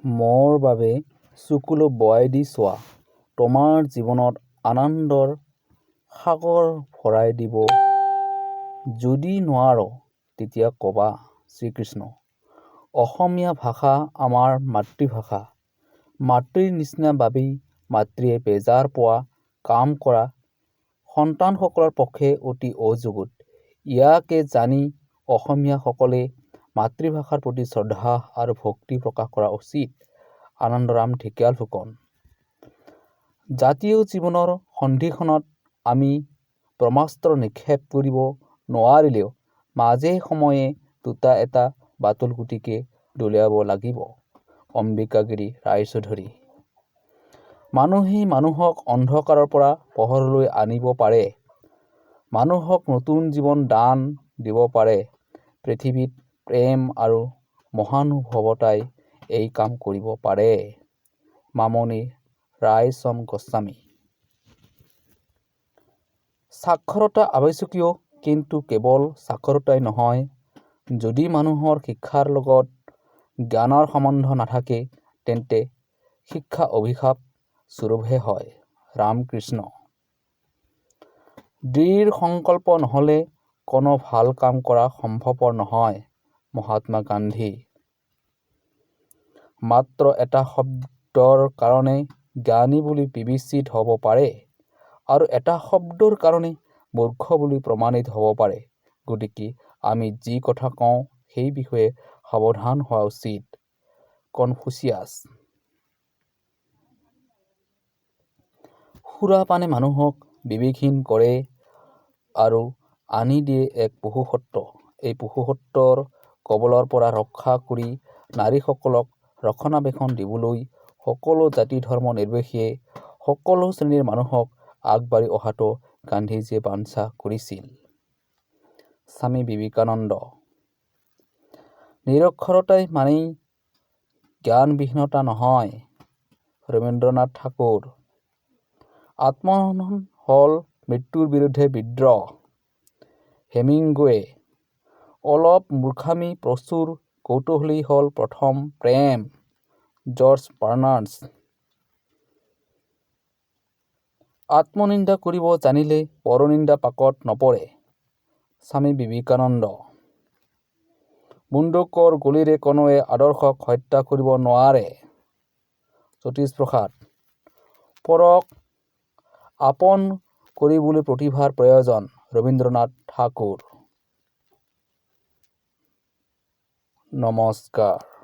মোৰ বাবে চকুলো বোৱাই দি চোৱা, তোমাৰ জীৱনত আনন্দৰ সাগৰ ভৰাই দিব। যদি নোৱাৰ তেতিয়া ক'বা। শ্ৰীকৃষ্ণ। অসমীয়া ভাষা আমাৰ মাতৃভাষা। মাতৃৰ নিচিনা ভাবি মাতৃয়ে বেজাৰ পোৱা কাম কৰা সন্তানসকলৰ পক্ষে অতি অযুগুত। ইয়াকে জানি অসমীয়াসকলে মাতৃভাষাৰ প্ৰতি শ্ৰদ্ধা আৰু ভক্তি প্ৰকাশ কৰা উচিত। আনন্দৰাম ঢেকীয়াল ফুকন। জাতীয় জীৱনৰ সন্ধিক্ষণত আমি ব্ৰহ্মাস্ত্ৰ নিক্ষেপ কৰিব নোৱাৰিলেও মাজে সময়ে দুটা এটা বাতুল গুটিকে দলিয়াব লাগিব। অম্বিকাগিৰি ৰায়চৌধুৰী। মানুহে মানুহক অন্ধকাৰৰ পৰা পোহৰলৈ আনিব পাৰে। মানুহক নতুন জীৱন দান দিব পাৰে। পৃথিৱীত প্ৰেম আৰু মহানুভৱতাই এই কাম কৰিব পাৰে। মামণি ৰায়চম গোস্বামী। সাক্ষৰতা আৱশ্যকীয়, কিন্তু কেৱল সাক্ষৰতাই নহয়। যদি মানুহৰ শিক্ষাৰ লগত জ্ঞানৰ সম্বন্ধ নাথাকে তেন্তে শিক্ষা অভিশাপ স্বৰূপহে হয়। ৰামকৃষ্ণ। দৃঢ় সংকল্প নহলে কোনো ভাল কাম কৰা সম্ভৱপৰ নহয়। মহাত্মা গান্ধী। মাত্ৰ এটা শব্দৰ কাৰণে জ্ঞানী বুলি বিবেচিত হ'ব পাৰে আৰু এটা শব্দৰ কাৰণে মূৰ্খ বুলি প্ৰমাণিত হ'ব পাৰে। গতিকে আমি যি কথা কওঁ সেই বিষয়ে সাৱধান হোৱা উচিত। কনফুচিয়াছ। সুৰাপানে মানুহক বিবেকহীন কৰে আৰু আনি দিয়ে এক পশুসত্ব। এই পশুসত্বৰ কবলৰ পৰা ৰক্ষা কৰি নাৰীসকলক ৰক্ষণাবেক্ষণ দিবলৈ সকলো জাতি ধৰ্ম নিৰ্বিশেষে সকলো শ্ৰেণীৰ মানুহক আগবাঢ়ি অহাটো গান্ধীজীয়ে বাঞ্ছা কৰিছিল। স্বামী বিবেকানন্দ। নিৰক্ষৰতাই মানেই জ্ঞানবিহীনতা নহয়। ৰবীন্দ্ৰনাথ ঠাকুৰ। আত্মহনন হ'ল মৃত্যুৰ বিৰুদ্ধে বিদ্ৰোহ। হেমিংৱে। অলপ মূৰ্খামি প্ৰচুৰ কৌতূহলী হ'ল প্ৰথম প্ৰেম। George Berners. আত্মনিন্দা কৰিব জানিলে পৰনিন্দা পাকত নপৰে। স্বামী বিবেকানন্দ। বন্দুকৰ গুলীৰে কোনোৱে আদৰ্শক হত্যা কৰিব নোৱাৰে। জ্যোতিপ্ৰসাদ। পৰক আপন কৰিবলৈ প্ৰতিভাৰ প্ৰয়োজন। ৰবীন্দ্ৰনাথ ঠাকুৰ। নমস্কাৰ।